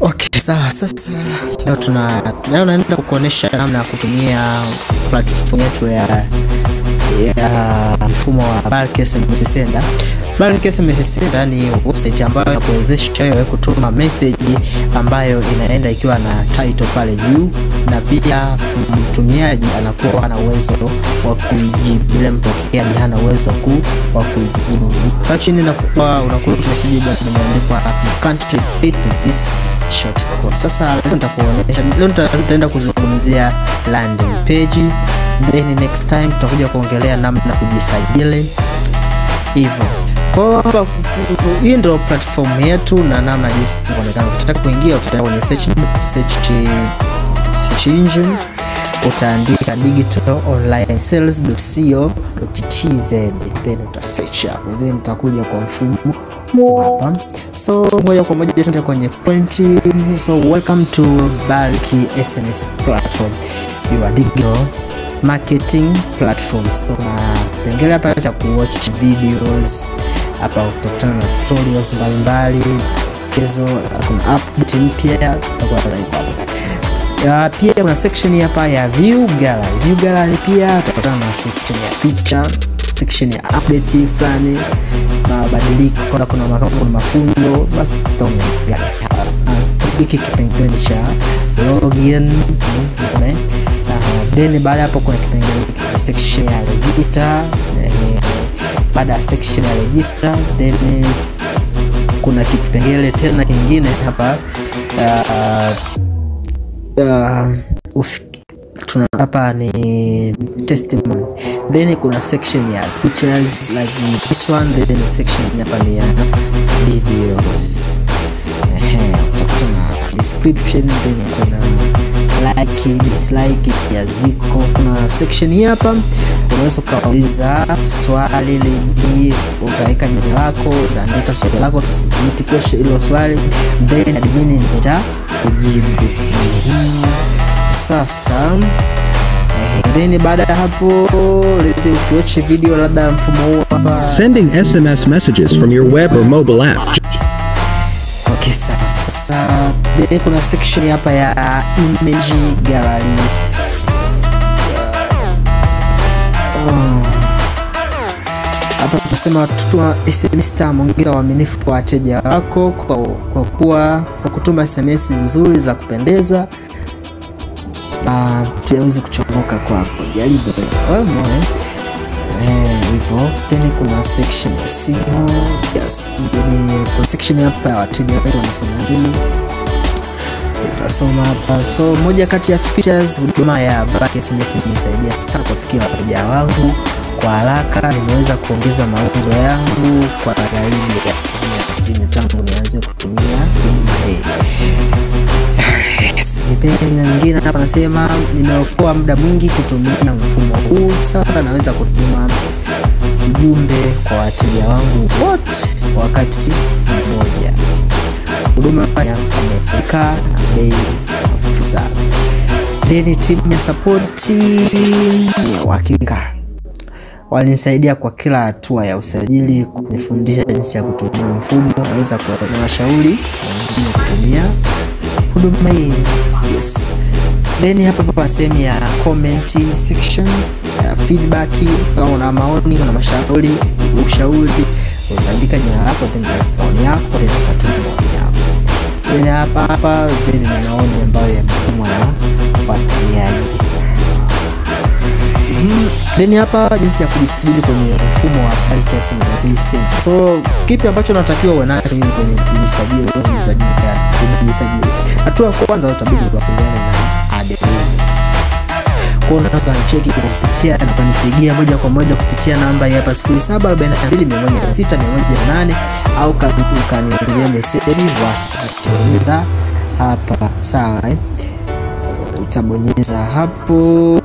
Okay, sawa. Sasa leo naenda kukuonesha namna ya kutumia platform yetu ya mfumo wa Bulk SMS Sender. Bulk SMS Sender ni website ambayo inakuwezesha wewe kutuma message ambayo inaenda ikiwa na title pale juu, na pia mtumiaji anakuwa ana uwezo wa kujibu, bila mpokeaji hana uwezo wa kujibu. Kwa chini unakuwa message imeandikwa you can't repeat this short. Kwa sasa leo tutaenda kuzungumzia landing page, then next time tutakuja kuongelea namna kujisajili hivyo. Kwa hii ndio platform yetu na namna jinsi inaonekana. Ukitaka kuingia utaenda kwenye search engine, utaandika digitaloonlinesales.co.tz, then utasearch hapo, then utakuja kwa mfumo hapa. So moja kwa moja tuende kwenye point. So welcome to Bulk SMS platform, your digital marketing platform. So na pengine hapa cha kuwatch videos, hapa utakutana na tutorials mbalimbali, kezo kuna update mpya tutakuwa hapa. Pia kuna section hapa ya view gallery. View gallery pia utakutana na section ya picture, section ya update fulani, mabadiliko, kuna mafundo, basi tutaongea hapa. Hiki kipengele cha login, then baada hapo kuna kipengele section ya register. Baada ya section ya register, then kuna kipengele tena kingine hapa hapa ni testimony. Then kuna section ya features like this one, then section hapa ni ya videos. Utakuta na description, then kuna like, dislike ya ziko. Kuna section hapa unaweza kuuliza swali lingine, utaweka jina lako, utaandika swali lako, tusubmit question hilo swali, then admin itakujibu. Sasa then baada ya hapo let's watch video labda mfumo huu hapa, sending SMS messages from your web or mobile app. Okay, sasa then kuna section hapa ya image gallery. Hapa tunasema tutuma SMS ongeza uaminifu kwa wateja wako kwa kutuma SMS nzuri za kupendeza, tuweze kuchomoka kwako. Jaribu wewe hivyo. Then kuna section ya simu. Yes, then kuna section hapa ya wateja wetu wanasema nini, utasoma hapa. So moja kati ya features, huduma ya Bulk SMS imesaidia sana kufikia wateja wangu kwa haraka. Nimeweza kuongeza mauzo yangu kwa zaidi ya 60% tangu nianze kutumia huduma hii. Kipengele nyingine hapa nasema nimeokoa muda mwingi kutumia mfumo huu. Sasa naweza kutuma ujumbe kwa wateja wangu wote wakati mmoja. Huduma ya kuandika na bei nafuu sana. Then team ya support ya uhakika walinisaidia kwa kila hatua ya usajili, kunifundisha jinsi ya kutumia mfumo. Naweza kuwashauri wengine kutumia huduma hii. Yes. Then hapa sehemu ya comment section, feedback, kama una maoni, una ushauri, utaandika jina lako, then maoni yako, then utatuma maoni yako. Then hapa then ni maoni ambayo yametumwa na wafuatiliaji. Then hapa jinsi ya kujisajili kwenye mfumo wa Bulk SMS Sender. So kipi ambacho unatakiwa uwe nacho kwenye kujisajili? Hatua ya kwanza utabidi kuwasiliana na admin. Kwa unaweza kucheki kupitia na kunipigia moja kwa moja kupitia namba hapa 0742160108 au ukaniandikia message WhatsApp. Bonyeza hapa, sawa utabonyeza hapo.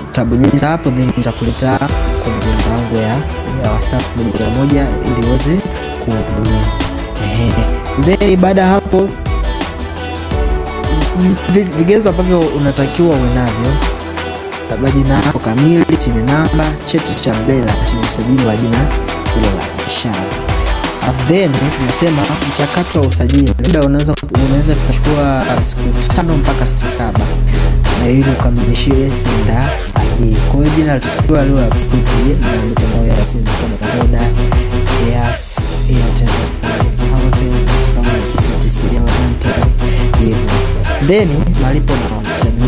Utabonyeza hapo, then itakuleta kwenye namba yangu ya WhatsApp moja kwa moja ili uweze kuhudumia. Then baada hapo vigezo ambavyo unatakiwa uwe navyo: jina lako kamili, TIN namba, cheti cha BRELA, usajili wa jina hilo la biashara. Then tunasema mchakato wa usajili labda unaweza kuchukua siku 5 mpaka siku 7 na ili ukamilishie SINDA ID. Kwa hiyo jina litatakiwa liwe appropriate na mitandao ya simu kama Voda, Yas, Airtel, Halotel, TTC, Airtel hivyo. Then malipo na wasilishaji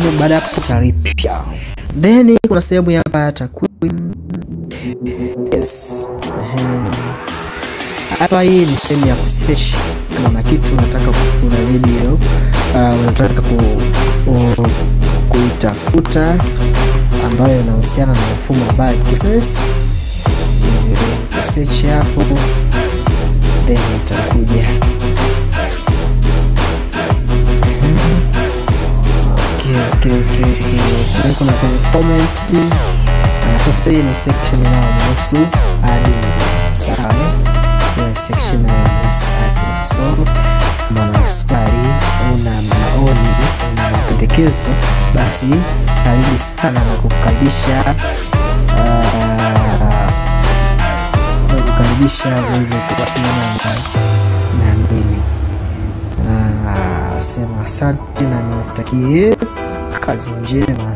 ya baada ya kutalipia. Then kuna sehemu hapa ya takwimu. Yes. Hapa hii ni sehemu ya kusearch kama na kitu unataka kuna video unataka kuitafuta ambayo inahusiana na mfumo wa business. Search hapo then itakuja. Okay. Kuna comment. Sasa hii ni section inayohusu admin. Sawa? Ni section inayohusu admin. So, kama swali, una maoni, una mapendekezo, basi karibu sana na kukaribisha uweze kuwasiliana na mimi. Sema asante na niwatakie kazi njema.